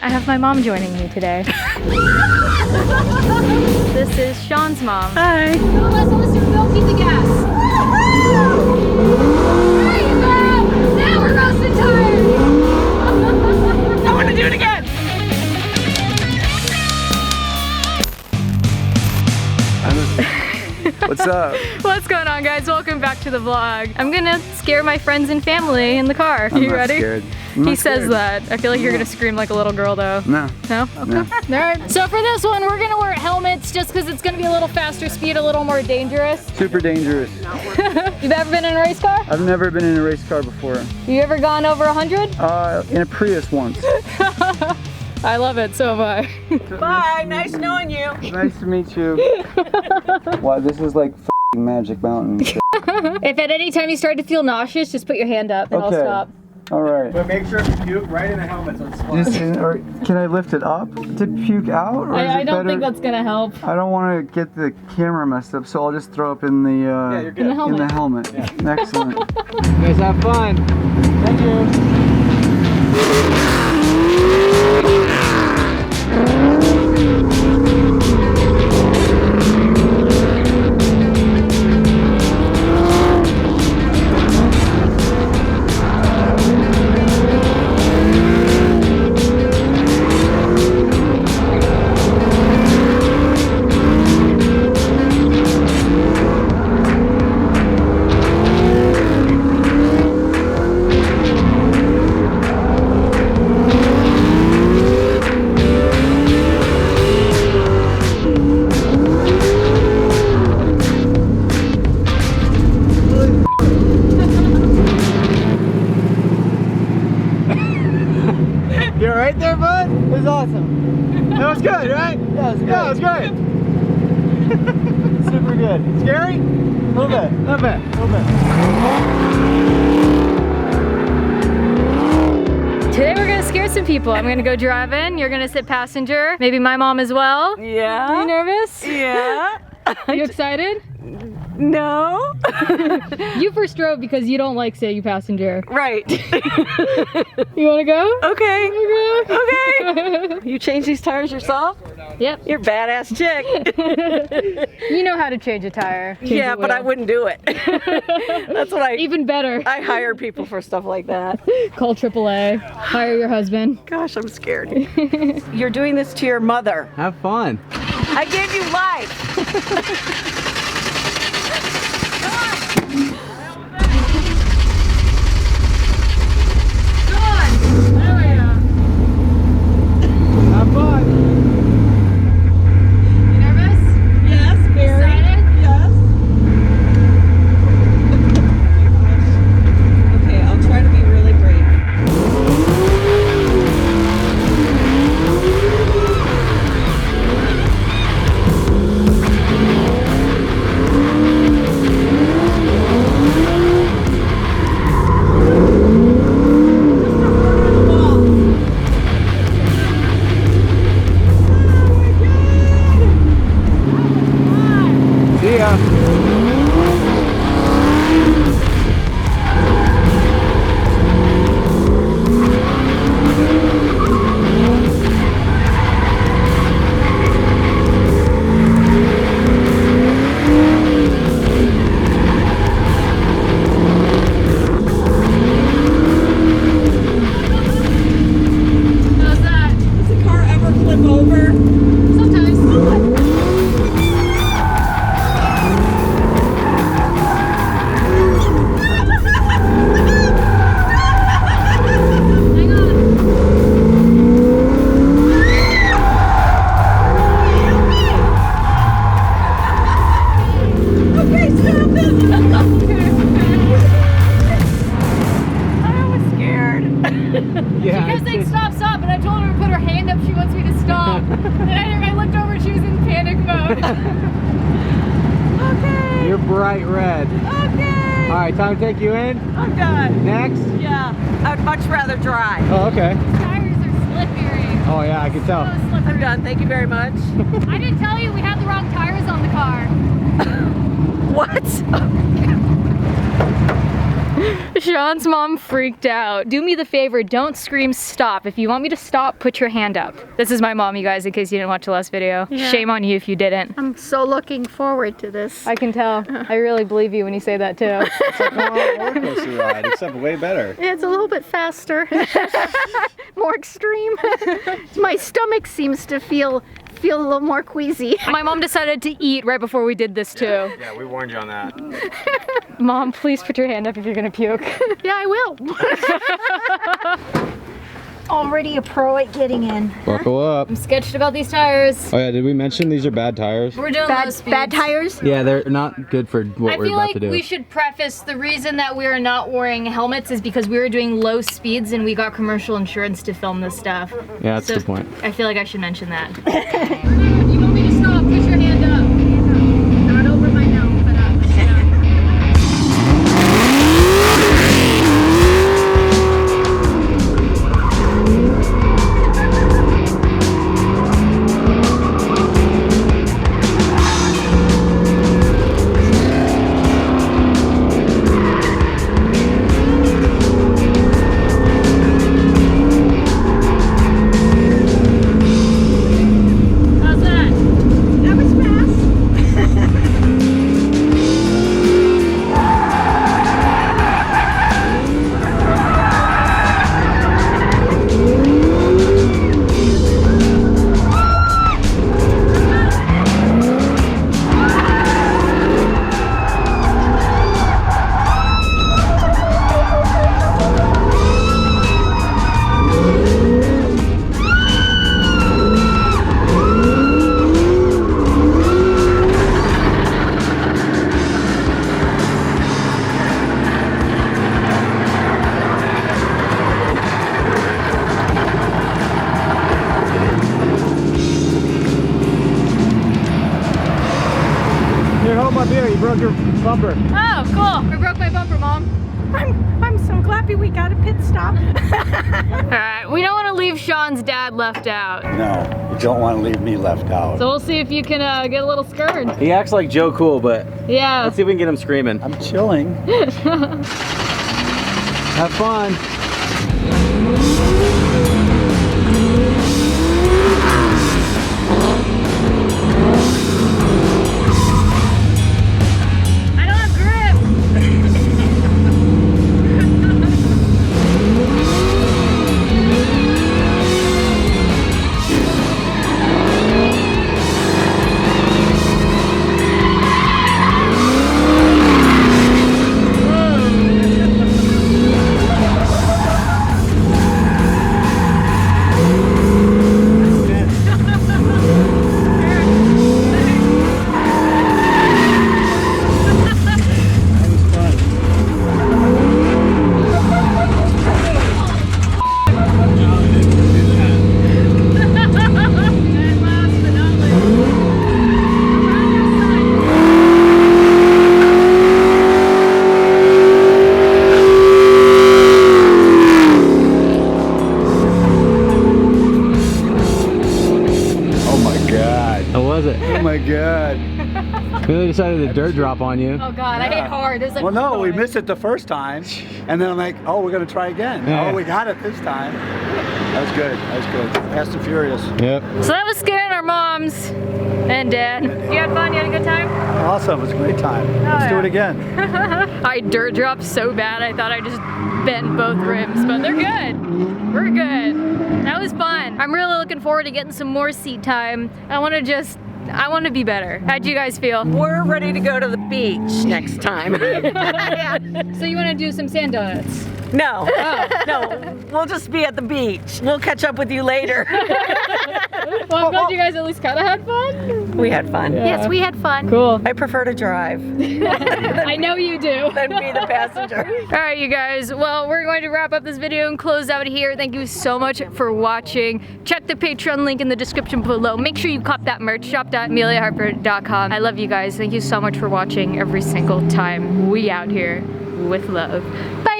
I have my mom joining me today. This is Sean's mom. Hi. No, listen, don't keep the gas. There you go. Now we're roasting tires. I want to do it again. What's up? What's going on, guys? Welcome back to the vlog. I'm gonna scare my friends and family in the car. I'm You not ready? scared. He says that. I feel like you're gonna scream like a little girl though. No. No? Okay. No. All right. So for this one, we're gonna wear helmets just because it's gonna be a little faster speed, a little more dangerous. Super dangerous. You've ever been in a race car? I've never been in a race car before. You ever gone over 100? In a Prius once. I love it, so have I. Bye. Nice knowing you. Nice to meet you. Wow, this is like f***ing Magic Mountain. If at any time you start to feel nauseous, just put your hand up and I'll stop. All right. But make sure to puke right in the helmet so it's flat. Or can I lift it up to puke out? Or is I it don't better? think that's gonna help. I don't want to get the camera messed up, so I'll just throw up in the Yeah, you're good. In the helmet. Excellent. You guys have fun. Thank you. You're right there, bud? It was awesome. That was good, right? Yeah, it was great. Yeah, it was great. Super good. Scary? A little bit. A little bit. A little bit. Today we're gonna scare some people. I'm gonna go driving, you're gonna sit passenger, maybe my mom as well. Are you Yeah. nervous? Yeah. You excited? No. You first drove because you don't like sitting passenger. Right. You wanna go? Okay. Okay. Okay. You change these tires yourself? Yep. You're a badass chick. You know how to change a tire. Change Yeah, a but I wheel. wouldn't do it. That's what Even better. I hire people for stuff like that. Call AAA. Hire your husband. Gosh, I'm scared. You're doing this to your mother. Have fun. I gave you life. Have fun. You nervous? Yes, very. Excited? Yes. Okay, I'll try to be really brave. See ya. How's that? Does the car ever flip over? Sometimes. Hang on. Okay, stop this. I was scared. Yeah. Because they stop, and I told her to put her hand up, she wants me to stop. And I looked over, she was in panic mode. Okay. You're bright red. Okay. All right, time to take you in. I'm done. Next. Yeah. I'd much rather drive. Oh, okay. Tires are slippery. Oh yeah, I can tell. So I'm slippery. done. Thank you very much. I didn't tell you we had the wrong tires on the car. What? Sean's mom freaked out. Do me the favor, don't scream stop. If you want me to stop, put your hand up. This is my mom, you guys, in case you didn't watch the last video. Yeah. Shame on you if you didn't. I'm so looking forward to this. I can tell. I really believe you when you say that too. It's like a roller coaster ride, except way better. It's a little bit faster, more extreme. My stomach seems to feel a little more queasy. My mom decided to eat right before we did this too. Yeah, we warned you on that. Mom, please put your hand up if you're gonna puke. Yeah, I will. Already a pro at getting in. Buckle up. I'm sketched about these tires. Oh yeah, did we mention these are bad tires? We're doing low speeds. Bad tires? Yeah, they're not good for what I we're feel about like to do. we should preface the reason that we are not wearing helmets is because we were doing low speeds and we got commercial insurance to film this stuff. Yeah, that's the point. I feel like I should mention that. You want me to stop? Put your hand up. Not over my nose, but up. How's that? That was fast. Here, hold my beer. You broke your bumper. Oh, cool. I broke my bumper, Mom. I'm so glad we got a pit stop. Alright, we don't want to leave Sean's dad left out. No, you don't want to leave me left out. So we'll see if you can get a little skirt. He acts like Joe Cool, but Yeah. let's see if we can get him screaming. I'm chilling. Have fun. I don't have grip. Oh my god. We really decided to dirt drop on you. Oh God, I hit hard. There's like Well, no, we noise. missed it the first time, and then I'm like, oh, we're gonna try again. Yeah. Oh, we got it this time. That was good. That was good. Fast and Furious. Yep. So that was scaring our moms and dad. You had fun? You had a good time? Awesome. It was a great time. Let's do yeah. it again. I dirt dropped so bad I thought I just bent both rims, but they're good. We're good. That was fun. I'm really looking forward to getting some more seat time. I want to be better. How'd you guys feel? We're ready to go to the beach next time. So you want to do some sand donuts? No, no, we'll just be at the beach. We'll catch up with you later. Well, I'm glad you guys at least kind of had fun. We had fun. Yes, we had fun. Cool. I prefer to drive I know you do. than be the passenger. All right, you guys. Well, we're going to wrap up this video and close out here. Thank you so much for watching. Check the Patreon link in the description below. Make sure you cop that merch. Shop.ameliaharper.com. I love you guys. Thank you so much for watching every single time. We out here with love. Bye.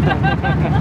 it.